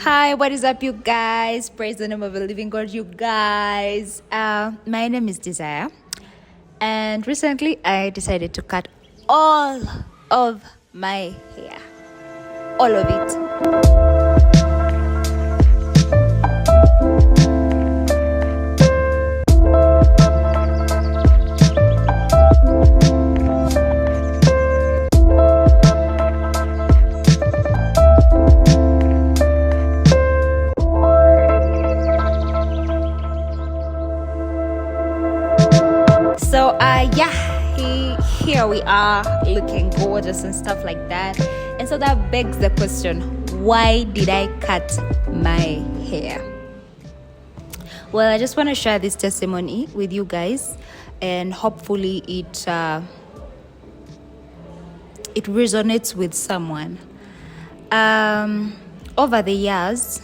Hi, what is up, you guys? Praise the name of the living God, you guys. My name is Desire, and recently I decided to cut all of my hair, all of it. So here we are looking gorgeous and stuff like that. And so that begs the question, why did I cut my hair? Well, I just want to share this testimony with you guys, and hopefully it resonates with someone. Over the years,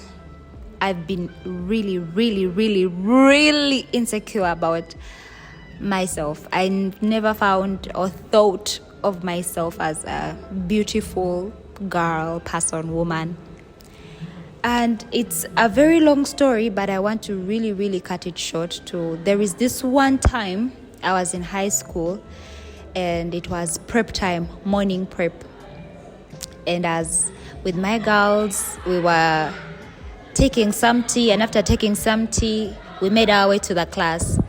I've been really insecure about myself. I never found or thought of myself as a beautiful girl, person, woman. And it's a very long story, but I want to really cut it short. There is this one time I was in high school, and it was prep time, morning prep. And as with my girls, we were taking some tea, and after taking some tea, we made our way to the class.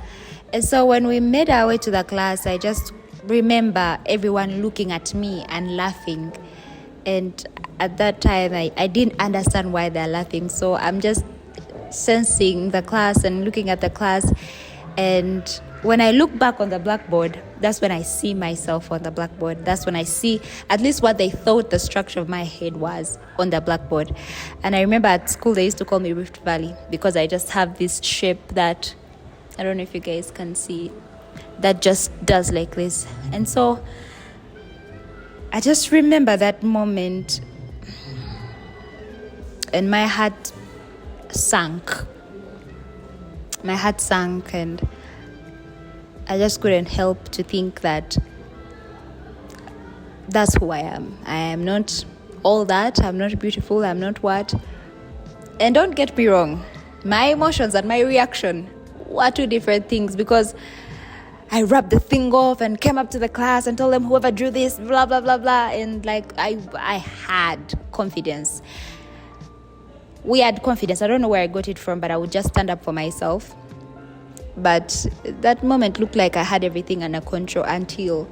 And so when we made our way to the class, I just remember everyone looking at me and laughing. And at that time, I didn't understand why they're laughing. So I'm just sensing the class and looking at the class. And when I look back on the blackboard, that's when I see myself on the blackboard. That's when I see at least what they thought the structure of my head was on the blackboard. And I remember at school, they used to call me Rift Valley because I just have this shape that, I don't know if you guys can see, that just does like this. And so I just remember that moment, and my heart sank. And I just couldn't help to think that that's who I am. I am not all that. I'm not beautiful. I'm not what. And don't get me wrong, my emotions and my reaction were two different things, because I rubbed the thing off and came up to the class and told them, whoever drew this, blah blah blah blah, and like I had confidence. We had confidence. I don't know where I got it from, but I would just stand up for myself. But that moment looked like I had everything under control until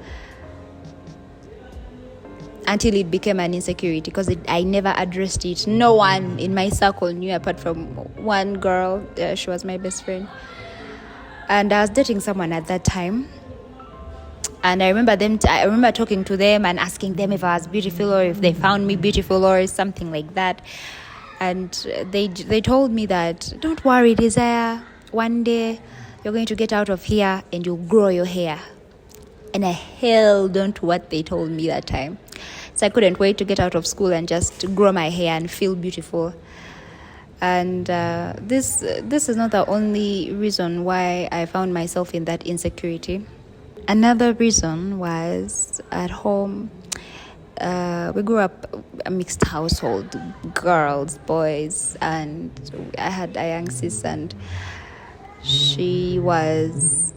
it became an insecurity, because I never addressed it. No one in my circle knew apart from one girl. She was my best friend. And I was dating someone at that time. And I remember talking to them and asking them if I was beautiful or if they found me beautiful or something like that. And they told me that, don't worry, Desire, one day you're going to get out of here and you'll grow your hair. And I held on to what they told me that time. So I couldn't wait to get out of school and just grow my hair and feel beautiful. And this is not the only reason why I found myself in that insecurity. Another reason was at home. We grew up a mixed household, girls, boys, and I had a young sister, and she always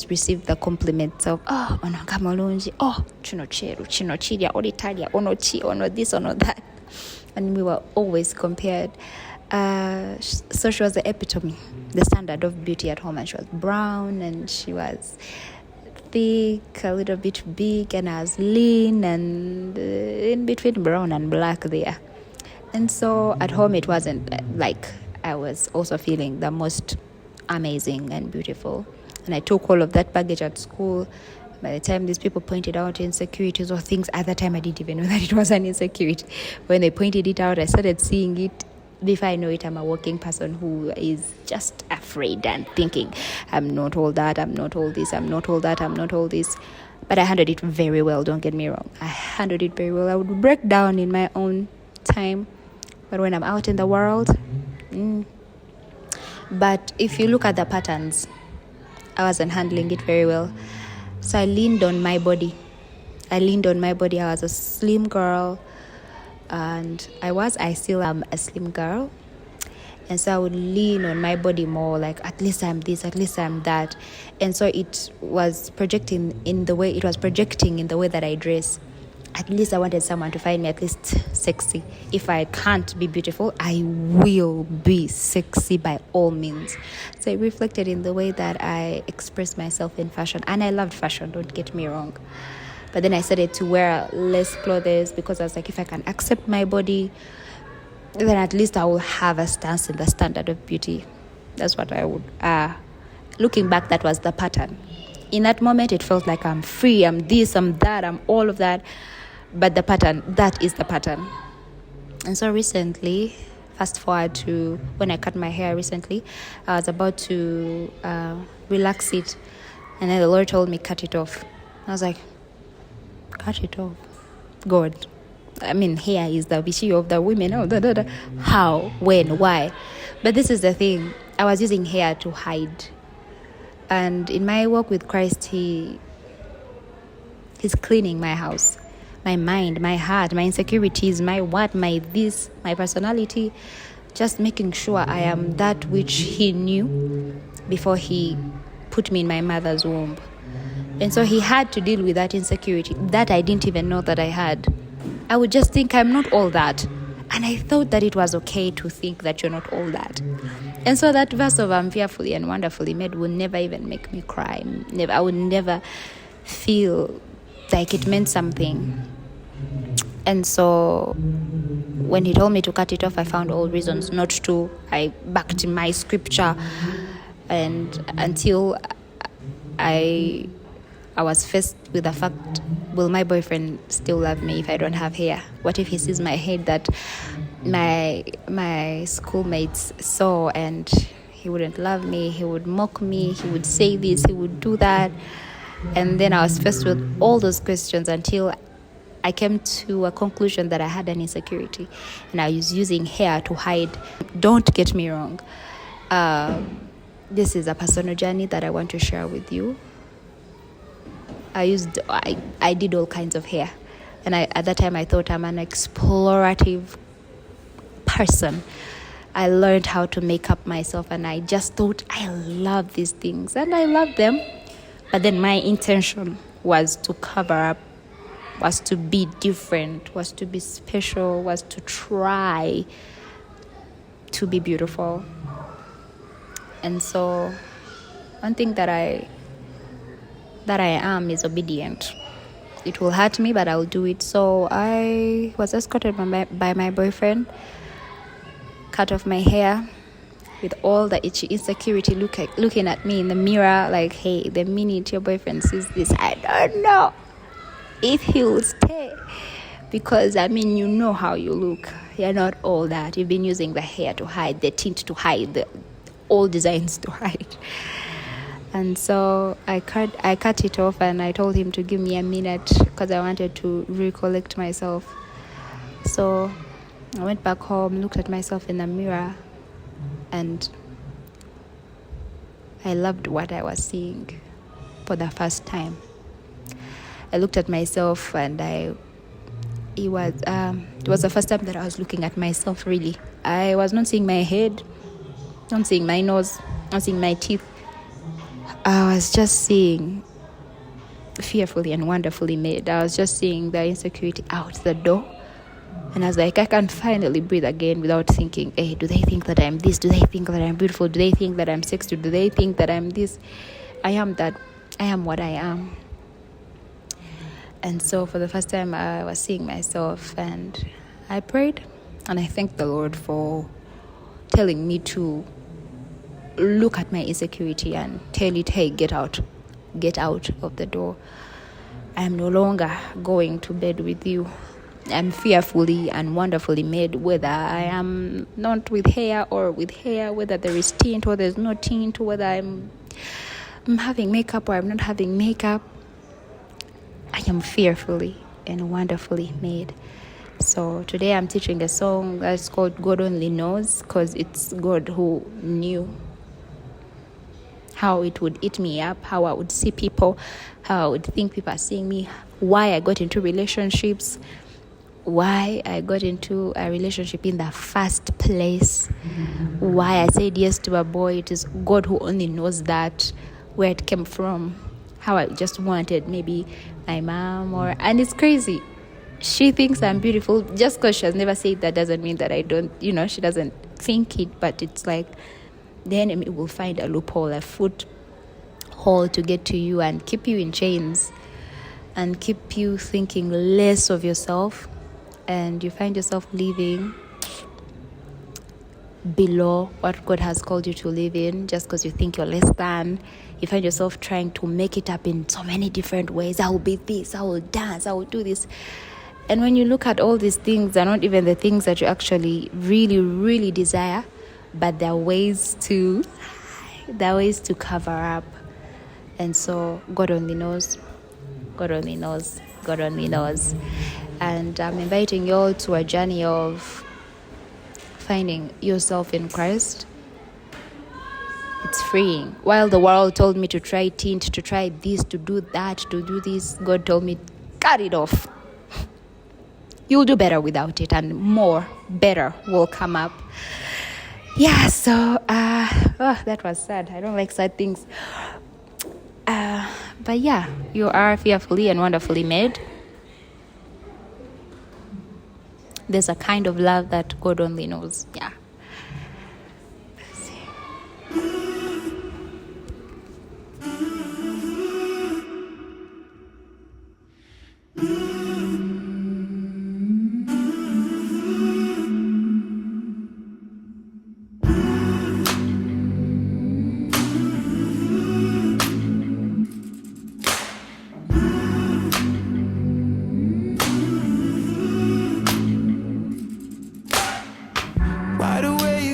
received the compliments of, oh, ono kamolunji, oh, chino cheru, chino chirya, oritalia, ono chi, ono this, ono that. And we were always compared. So she was the epitome, the standard of beauty at home. And she was brown, and she was thick, a little bit big, and I was lean, and in between brown and black there. And so at home, it wasn't like I was also feeling the most amazing and beautiful. And I took all of that baggage at school. By the time these people pointed out insecurities or things, at that time I didn't even know that it was an insecurity. When they pointed it out, I started seeing it. Before I know it, I'm a working person who is just afraid and thinking, I'm not all that, I'm not all this, I'm not all that, I'm not all this. But I handled it very well, don't get me wrong. I handled it very well. I would break down in my own time. But when I'm out in the world, But if you look at the patterns, I wasn't handling it very well. So I leaned on my body. I was a slim girl, and I still am a slim girl. And so I would lean on my body more, like, at least I'm this, at least I'm that. And so it was projecting in the way that I dress. At least I wanted someone to find me at least sexy. If I can't be beautiful, I will be sexy by all means. So it reflected in the way that I expressed myself in fashion. And I loved fashion, don't get me wrong. But then I started to wear less clothes because I was like, if I can accept my body, then at least I will have a stance in the standard of beauty. That's what I would. Looking back, that was the pattern. In that moment, it felt like I'm free, I'm this, I'm that, I'm all of that. But the pattern, that is the pattern. And so recently, fast forward to when I cut my hair recently, I was about to relax it. And then the Lord told me, cut it off. I was like, cut it off? God. I mean, hair is the issue of the women. Oh, How? When? Why? But this is the thing. I was using hair to hide. And in my walk with Christ, He's cleaning my house, my mind, my heart, my insecurities, my what, my this, my personality. Just making sure I am that which He knew before He put me in my mother's womb. And so He had to deal with that insecurity that I didn't even know that I had. I would just think I'm not all that. And I thought that it was okay to think that you're not all that. And so that verse of I'm fearfully and wonderfully made would never even make me cry. I would never feel like it meant something. And so when He told me to cut it off, I found all reasons not to. I backed my scripture, and until I was faced with the fact, will my boyfriend still love me if I don't have hair? What if he sees my head that my schoolmates saw, and he wouldn't love me, he would mock me, he would say this, he would do that? And then I was faced with all those questions until I came to a conclusion that I had an insecurity, and I was using hair to hide. Don't get me wrong. This is a personal journey that I want to share with you. I did all kinds of hair, and at that time I thought I'm an explorative person. I learned how to make up myself, and I just thought I love these things, and I love them. But then my intention was to cover up, was to be different, was to be special, was to try to be beautiful. And so one thing that I am is obedient. It will hurt me, but I'll do it. So I was escorted by my boyfriend, cut off my hair with all the itchy insecurity, looking at me in the mirror like, hey, the minute your boyfriend sees this, I don't know if he will stay. Because, I mean, you know how you look. You're not all that. You've been using the hair to hide, the tint to hide, all designs to hide. And so I cut it off, and I told him to give me a minute because I wanted to recollect myself. So I went back home, looked at myself in the mirror, and I loved what I was seeing for the first time. I looked at myself, and it was the first time that I was looking at myself really. I was not seeing my head, not seeing my nose, not seeing my teeth. I was just seeing fearfully and wonderfully made. I was just seeing the insecurity out the door. And I was like, I can finally breathe again without thinking, hey, do they think that I'm this? Do they think that I'm beautiful? Do they think that I'm sexy? Do they think that I'm this? I am that. I am what I am. And so for the first time, I was seeing myself, and I prayed, and I thanked the Lord for telling me to look at my insecurity and tell it, hey, get out of the door. I'm no longer going to bed with you. I'm fearfully and wonderfully made, whether I am not with hair or with hair, whether there is tint or there's no tint, whether I'm having makeup or I'm not having makeup. I am fearfully and wonderfully made. So today I'm teaching a song that's called God Only Knows, because it's God who knew how it would eat me up, how I would see people, how I would think people are seeing me, why I got into relationships, why I got into a relationship in the first place, why I said yes to a boy. It is God who only knows that, where it came from, how I just wanted maybe my mom and it's crazy. She thinks I'm beautiful. Just because she has never said that doesn't mean that I don't, she doesn't think it, but it's like the enemy will find a loophole, a foothold to get to you and keep you in chains and keep you thinking less of yourself, and you find yourself living below what God has called you to live in just because you think you're less than. You find yourself trying to make it up in so many different ways. I will be this, I will dance, I will do this. And when you look at all these things, they're not even the things that you actually really, really desire, but they're ways to cover up. And so God only knows. God only knows. God only knows. And I'm inviting you all to a journey of finding yourself in Christ. It's freeing. While the world told me to try tint, to try this, to do that, to do this, God told me, cut it off. You'll do better without it, and better will come up. Yeah, so, that was sad. I don't like sad things. But yeah, you are fearfully and wonderfully made. There's a kind of love that God only knows. Yeah.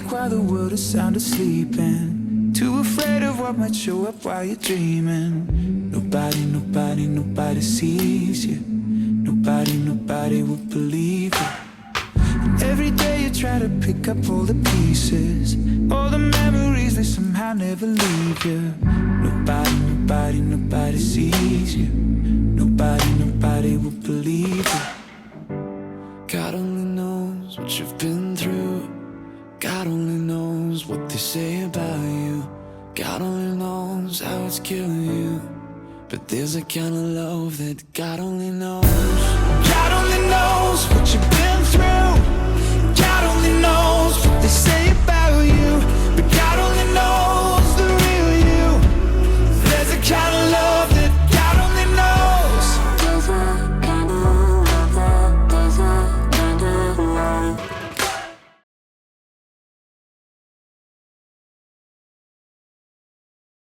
While the world is sound asleep and too afraid of what might show up while you're dreaming. Nobody sees you. Nobody will believe you. And every day you try to pick up all the pieces, all the memories, they somehow never leave you. Nobody sees you. Nobody will believe you. God only knows what you've been through. God only knows what they say about you. God only knows how it's killing you. But there's a kind of love that God only knows. God only knows what you've been